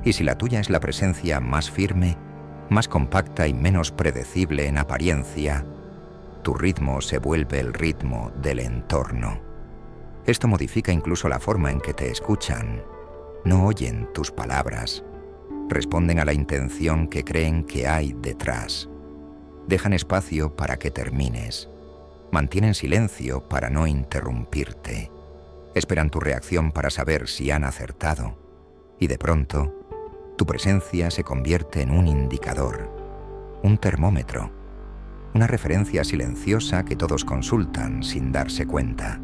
S1: y si la tuya es la presencia más firme, más compacta y menos predecible en apariencia, tu ritmo se vuelve el ritmo del entorno. Esto modifica incluso la forma en que te escuchan. No oyen tus palabras, responden a la intención que creen que hay detrás. Dejan espacio para que termines. Mantienen silencio para no interrumpirte. Esperan tu reacción para saber si han acertado. Y de pronto, tu presencia se convierte en un indicador, un termómetro, una referencia silenciosa que todos consultan sin darse cuenta.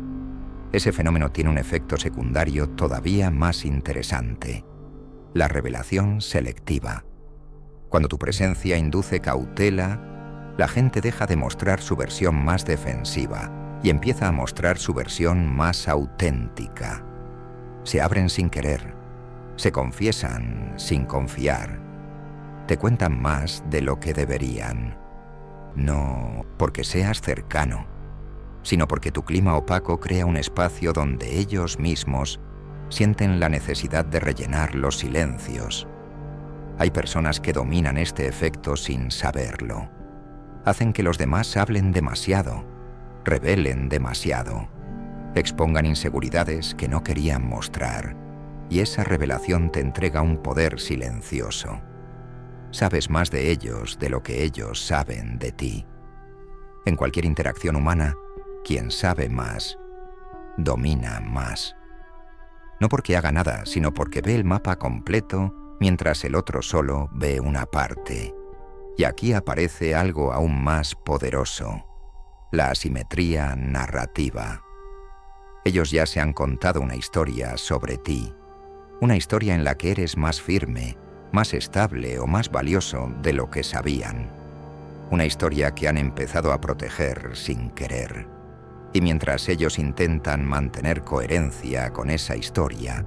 S1: Ese fenómeno tiene un efecto secundario todavía más interesante: la revelación selectiva. Cuando tu presencia induce cautela, la gente deja de mostrar su versión más defensiva y empieza a mostrar su versión más auténtica. Se abren sin querer, se confiesan sin confiar, te cuentan más de lo que deberían. No porque seas cercano, sino porque tu clima opaco crea un espacio donde ellos mismos sienten la necesidad de rellenar los silencios. Hay personas que dominan este efecto sin saberlo. Hacen que los demás hablen demasiado, revelen demasiado, expongan inseguridades que no querían mostrar, y esa revelación te entrega un poder silencioso. Sabes más de ellos de lo que ellos saben de ti. En cualquier interacción humana, quien sabe más, domina más. No porque haga nada, sino porque ve el mapa completo, mientras el otro solo ve una parte. Y aquí aparece algo aún más poderoso: la asimetría narrativa. Ellos ya se han contado una historia sobre ti, una historia en la que eres más firme, más estable o más valioso de lo que sabían. Una historia que han empezado a proteger sin querer. Y mientras ellos intentan mantener coherencia con esa historia,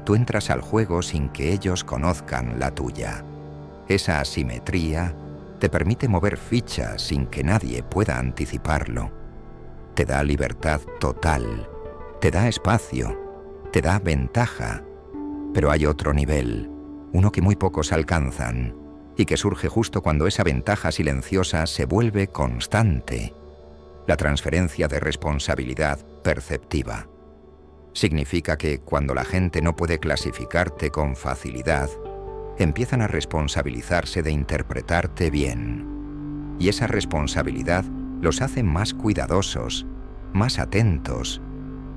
S1: tú entras al juego sin que ellos conozcan la tuya. Esa asimetría te permite mover fichas sin que nadie pueda anticiparlo. Te da libertad total, te da espacio, te da ventaja. Pero hay otro nivel, uno que muy pocos alcanzan, y que surge justo cuando esa ventaja silenciosa se vuelve constante: la transferencia de responsabilidad perceptiva. Significa que cuando la gente no puede clasificarte con facilidad, empiezan a responsabilizarse de interpretarte bien. Y esa responsabilidad los hace más cuidadosos, más atentos,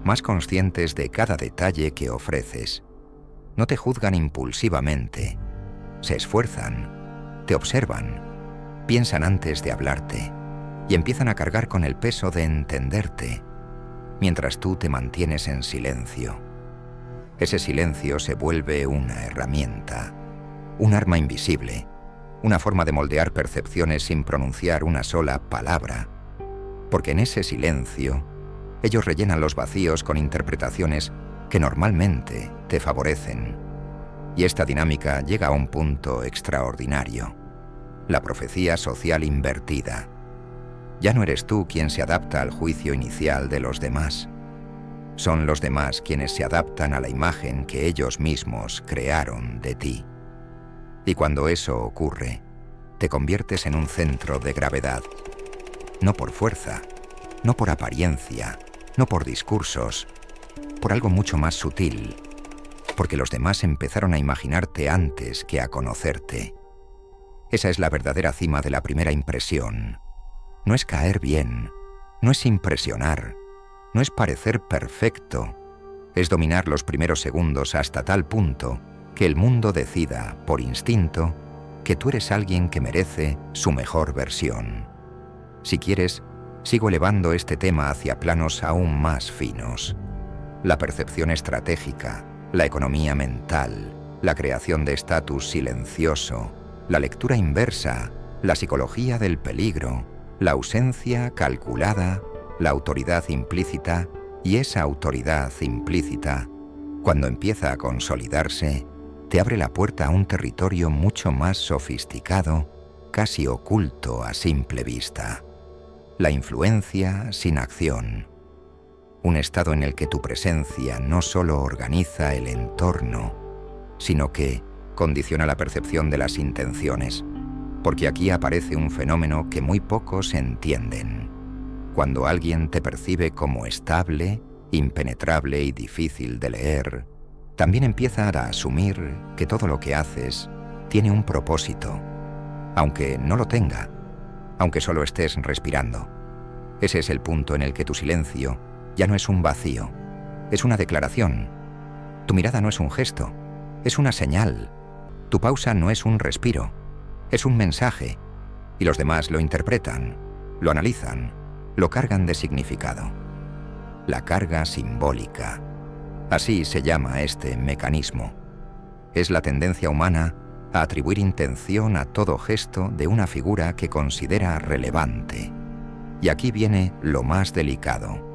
S1: más conscientes de cada detalle que ofreces. No te juzgan impulsivamente, se esfuerzan, te observan, piensan antes de hablarte y empiezan a cargar con el peso de entenderte, mientras tú te mantienes en silencio. Ese silencio se vuelve una herramienta, un arma invisible, una forma de moldear percepciones sin pronunciar una sola palabra, porque en ese silencio Ellos rellenan los vacíos con interpretaciones que normalmente te favorecen. Y esta dinámica llega a un punto extraordinario. La profecía social invertida. Ya no eres tú quien se adapta al juicio inicial de los demás. Son los demás quienes se adaptan a la imagen que ellos mismos crearon de ti. Y cuando eso ocurre, te conviertes en un centro de gravedad. No por fuerza, no por apariencia, no por discursos, por algo mucho más sutil, porque los demás empezaron a imaginarte antes que a conocerte. Esa es la verdadera cima de la primera impresión. No es caer bien, no es impresionar, no es parecer perfecto, es dominar los primeros segundos hasta tal punto que el mundo decida, por instinto, que tú eres alguien que merece su mejor versión. Si quieres, sigo elevando este tema hacia planos aún más finos. La percepción estratégica, la economía mental, la creación de estatus silencioso, la lectura inversa, la psicología del peligro, la ausencia calculada, la autoridad implícita, y esa autoridad implícita, cuando empieza a consolidarse, te abre la puerta a un territorio mucho más sofisticado, casi oculto a simple vista. La influencia sin acción. Un estado en el que tu presencia no solo organiza el entorno, sino que condiciona la percepción de las intenciones, porque aquí aparece un fenómeno que muy pocos entienden. Cuando alguien te percibe como estable, impenetrable y difícil de leer, también empieza a asumir que todo lo que haces tiene un propósito, aunque no lo tenga, aunque solo estés respirando. Ese es el punto en el que tu silencio ya no es un vacío, es una declaración. Tu mirada no es un gesto, es una señal. Tu pausa no es un respiro, es un mensaje, y los demás lo interpretan, lo analizan, lo cargan de significado. La carga simbólica. Así se llama este mecanismo. Es la tendencia humana a atribuir intención a todo gesto de una figura que considera relevante. Y aquí viene lo más delicado.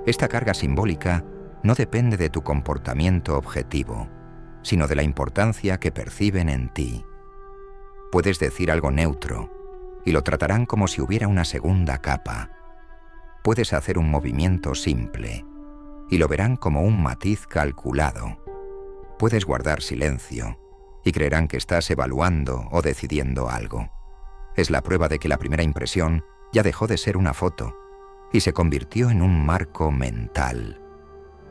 S1: Esta carga simbólica no depende de tu comportamiento objetivo, sino de la importancia que perciben en ti. Puedes decir algo neutro, y lo tratarán como si hubiera una segunda capa. Puedes hacer un movimiento simple, y lo verán como un matiz calculado. Puedes guardar silencio, y creerán que estás evaluando o decidiendo algo. Es la prueba de que la primera impresión ya dejó de ser una foto, y se convirtió en un marco mental.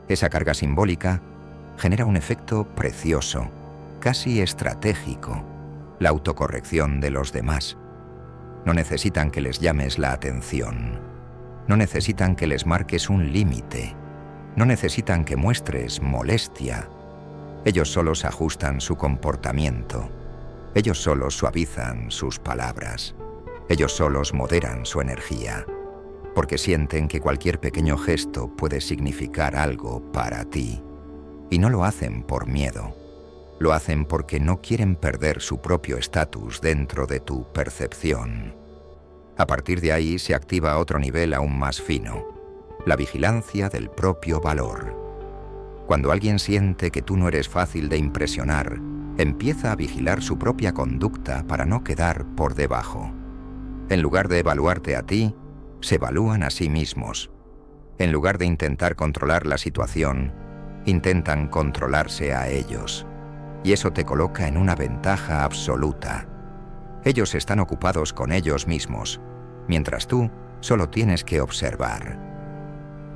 S1: Esa carga simbólica genera un efecto precioso, casi estratégico, la autocorrección de los demás. No necesitan que les llames la atención, no necesitan que les marques un límite, no necesitan que muestres molestia. Ellos solos ajustan su comportamiento, ellos solos suavizan sus palabras, ellos solos moderan su energía, porque sienten que cualquier pequeño gesto puede significar algo para ti. Y no lo hacen por miedo, lo hacen porque no quieren perder su propio estatus dentro de tu percepción. A partir de ahí se activa otro nivel aún más fino, la vigilancia del propio valor. Cuando alguien siente que tú no eres fácil de impresionar, empieza a vigilar su propia conducta para no quedar por debajo. En lugar de evaluarte a ti, se evalúan a sí mismos. En lugar de intentar controlar la situación, intentan controlarse a ellos. Y eso te coloca en una ventaja absoluta. Ellos están ocupados con ellos mismos, mientras tú solo tienes que observar.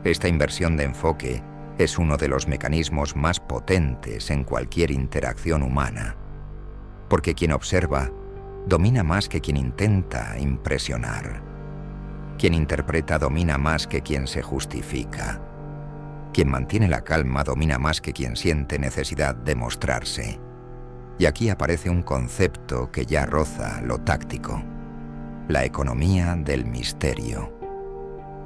S1: Esta inversión de enfoque es uno de los mecanismos más potentes en cualquier interacción humana, porque quien observa domina más que quien intenta impresionar. Quien interpreta domina más que quien se justifica. Quien mantiene la calma domina más que quien siente necesidad de mostrarse. Y aquí aparece un concepto que ya roza lo táctico: la economía del misterio.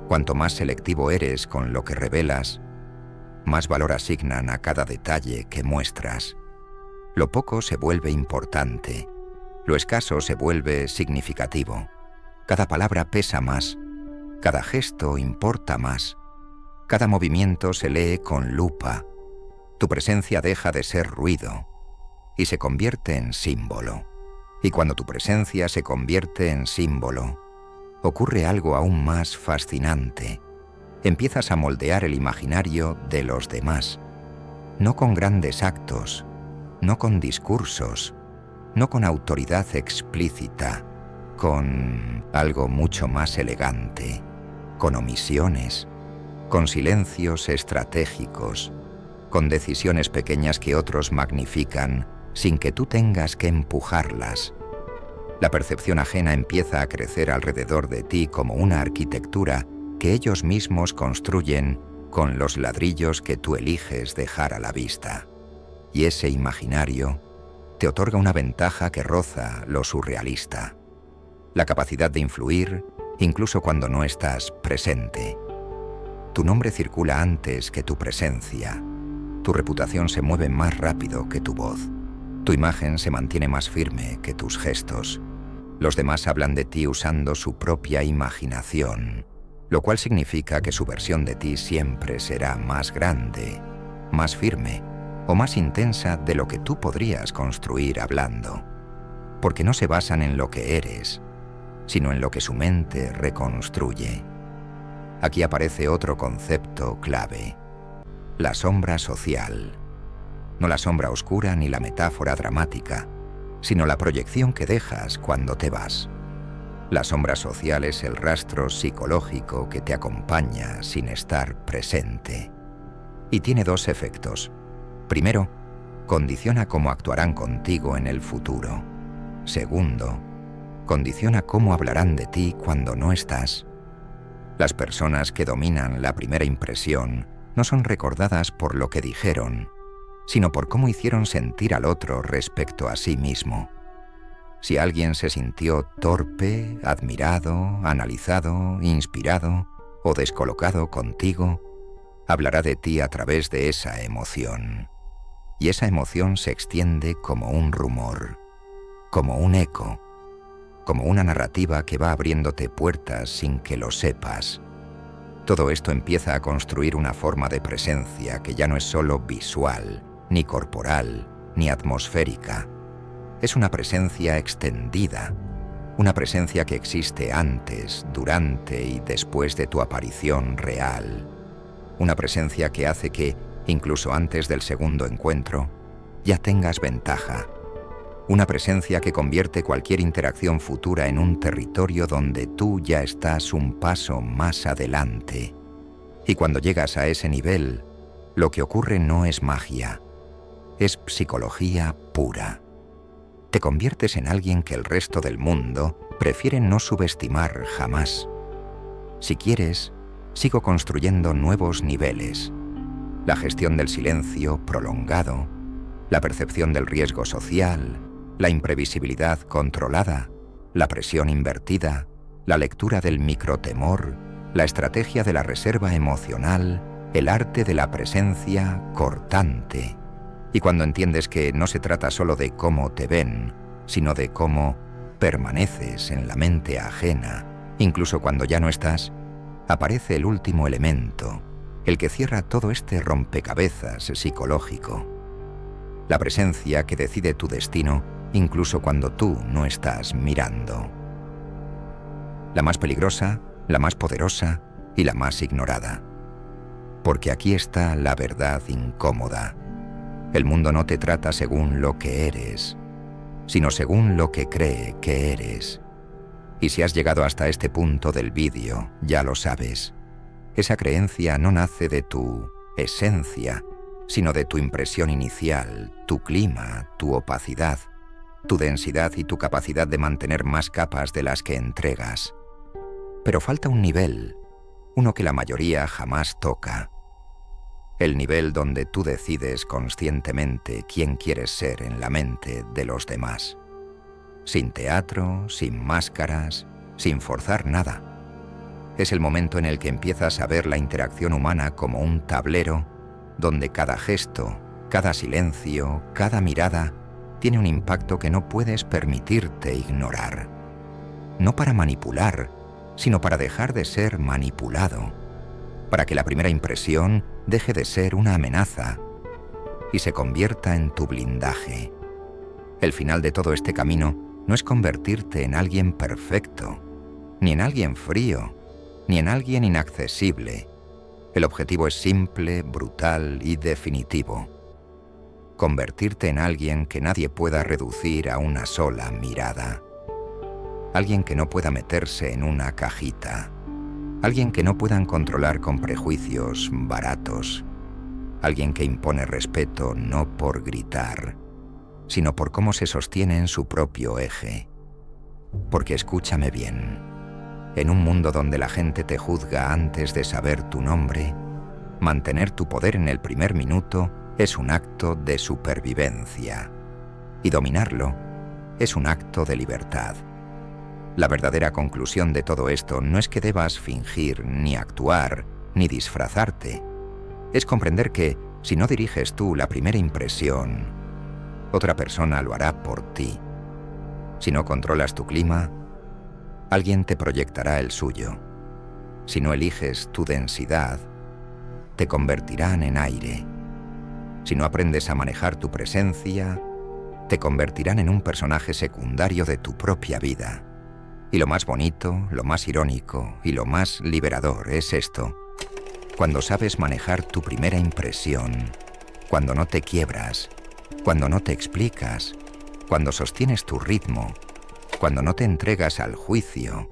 S1: Cuanto más selectivo eres con lo que revelas, más valor asignan a cada detalle que muestras. Lo poco se vuelve importante, lo escaso se vuelve significativo. Cada palabra pesa más, cada gesto importa más. Cada movimiento se lee con lupa. Tu presencia deja de ser ruido y se convierte en símbolo. Y cuando tu presencia se convierte en símbolo, ocurre algo aún más fascinante. Empiezas a moldear el imaginario de los demás, no con grandes actos, no con discursos, no con autoridad explícita, con algo mucho más elegante, con omisiones, con silencios estratégicos, con decisiones pequeñas que otros magnifican sin que tú tengas que empujarlas. La percepción ajena empieza a crecer alrededor de ti como una arquitectura que ellos mismos construyen con los ladrillos que tú eliges dejar a la vista. Y ese imaginario te otorga una ventaja que roza lo surrealista. La capacidad de influir incluso cuando no estás presente. Tu nombre circula antes que tu presencia. Tu reputación se mueve más rápido que tu voz. Tu imagen se mantiene más firme que tus gestos. Los demás hablan de ti usando su propia imaginación, lo cual significa que su versión de ti siempre será más grande, más firme o más intensa de lo que tú podrías construir hablando, porque no se basan en lo que eres, sino en lo que su mente reconstruye. Aquí aparece otro concepto clave: la sombra social. No la sombra oscura ni la metáfora dramática, sino la proyección que dejas cuando te vas. La sombra social es el rastro psicológico que te acompaña sin estar presente. Y tiene dos efectos. Primero, condiciona cómo actuarán contigo en el futuro. Segundo, condiciona cómo hablarán de ti cuando no estás. Las personas que dominan la primera impresión no son recordadas por lo que dijeron, sino por cómo hicieron sentir al otro respecto a sí mismo. Si alguien se sintió torpe, admirado, analizado, inspirado o descolocado contigo, hablará de ti a través de esa emoción. Y esa emoción se extiende como un rumor, como un eco, como una narrativa que va abriéndote puertas sin que lo sepas. Todo esto empieza a construir una forma de presencia que ya no es solo visual, ni corporal, ni atmosférica. Es una presencia extendida, una presencia que existe antes, durante y después de tu aparición real. Una presencia que hace que, incluso antes del segundo encuentro, ya tengas ventaja. Una presencia que convierte cualquier interacción futura en un territorio donde tú ya estás un paso más adelante. Y cuando llegas a ese nivel, lo que ocurre no es magia, es psicología pura. Te conviertes en alguien que el resto del mundo prefiere no subestimar jamás. Si quieres, sigo construyendo nuevos niveles. La gestión del silencio prolongado, la percepción del riesgo social, la imprevisibilidad controlada, la presión invertida, la lectura del microtemor, la estrategia de la reserva emocional, el arte de la presencia cortante. Y cuando entiendes que no se trata solo de cómo te ven, sino de cómo permaneces en la mente ajena, incluso cuando ya no estás, aparece el último elemento, el que cierra todo este rompecabezas psicológico. La presencia que decide tu destino, incluso cuando tú no estás mirando. La más peligrosa, la más poderosa y la más ignorada. Porque aquí está la verdad incómoda. El mundo no te trata según lo que eres, sino según lo que cree que eres. Y si has llegado hasta este punto del vídeo, ya lo sabes. Esa creencia no nace de tu esencia, sino de tu impresión inicial, tu clima, tu opacidad, tu densidad y tu capacidad de mantener más capas de las que entregas. Pero falta un nivel, uno que la mayoría jamás toca. El nivel donde tú decides conscientemente quién quieres ser en la mente de los demás. Sin teatro, sin máscaras, sin forzar nada. Es el momento en el que empiezas a ver la interacción humana como un tablero donde cada gesto, cada silencio, cada mirada tiene un impacto que no puedes permitirte ignorar. No para manipular, sino para dejar de ser manipulado. para que la primera impresión deje de ser una amenaza y se convierta en tu blindaje. El final de todo este camino no es convertirte en alguien perfecto, ni en alguien frío, ni en alguien inaccesible. El objetivo es simple, brutal y definitivo. Convertirte en alguien que nadie pueda reducir a una sola mirada. Alguien que no pueda meterse en una cajita. Alguien que no puedan controlar con prejuicios baratos. Alguien que impone respeto no por gritar, sino por cómo se sostiene en su propio eje. Porque escúchame bien, en un mundo donde la gente te juzga antes de saber tu nombre, mantener tu poder en el primer minuto es un acto de supervivencia. Y dominarlo es un acto de libertad. La verdadera conclusión de todo esto no es que debas fingir, ni actuar, ni disfrazarte. Es comprender que, si no diriges tú la primera impresión, otra persona lo hará por ti. Si no controlas tu clima, alguien te proyectará el suyo. Si no eliges tu densidad, te convertirán en aire. Si no aprendes a manejar tu presencia, te convertirán en un personaje secundario de tu propia vida. Y lo más bonito, lo más irónico y lo más liberador es esto. Cuando sabes manejar tu primera impresión, cuando no te quiebras, cuando no te explicas, cuando sostienes tu ritmo, cuando no te entregas al juicio,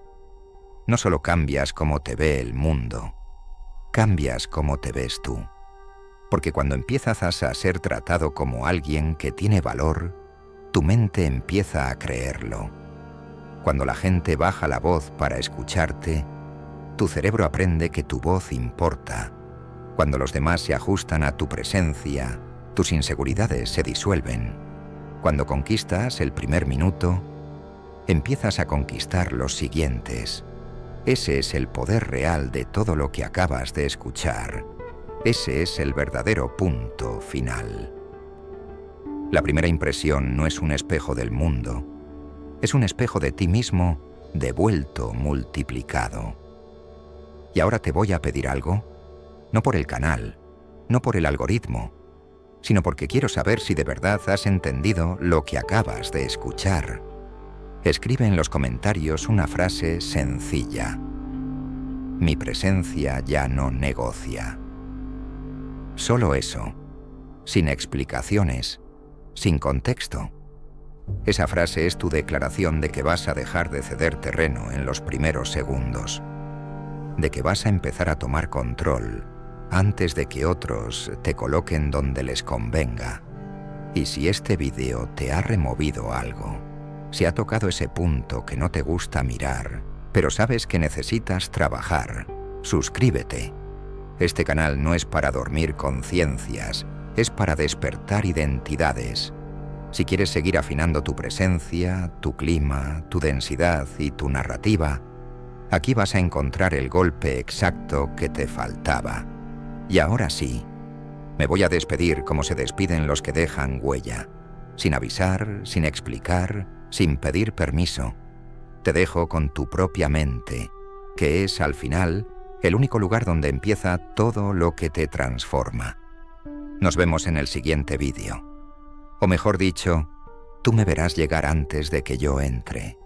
S1: no solo cambias cómo te ve el mundo, cambias cómo te ves tú. Porque cuando empiezas a ser tratado como alguien que tiene valor, tu mente empieza a creerlo. Cuando la gente baja la voz para escucharte, tu cerebro aprende que tu voz importa. Cuando los demás se ajustan a tu presencia, tus inseguridades se disuelven. Cuando conquistas el primer minuto, empiezas a conquistar los siguientes. Ese es el poder real de todo lo que acabas de escuchar. Ese es el verdadero punto final. La primera impresión no es un espejo del mundo. Es un espejo de ti mismo, devuelto, multiplicado. Y ahora te voy a pedir algo, no por el canal, no por el algoritmo, sino porque quiero saber si de verdad has entendido lo que acabas de escuchar. Escribe en los comentarios una frase sencilla. Mi presencia ya no negocia. Solo eso, sin explicaciones, sin contexto. Esa frase es tu declaración de que vas a dejar de ceder terreno en los primeros segundos, de que vas a empezar a tomar control antes de que otros te coloquen donde les convenga. Y si este vídeo te ha removido algo, si ha tocado ese punto que no te gusta mirar, pero sabes que necesitas trabajar, suscríbete. Este canal no es para dormir conciencias, es para despertar identidades. Si quieres seguir afinando tu presencia, tu clima, tu densidad y tu narrativa, aquí vas a encontrar el golpe exacto que te faltaba. Y ahora sí, me voy a despedir como se despiden los que dejan huella, sin avisar, sin explicar, sin pedir permiso. Te dejo con tu propia mente, que es, al final, el único lugar donde empieza todo lo que te transforma. Nos vemos en el siguiente vídeo. O mejor dicho, tú me verás llegar antes de que yo entre.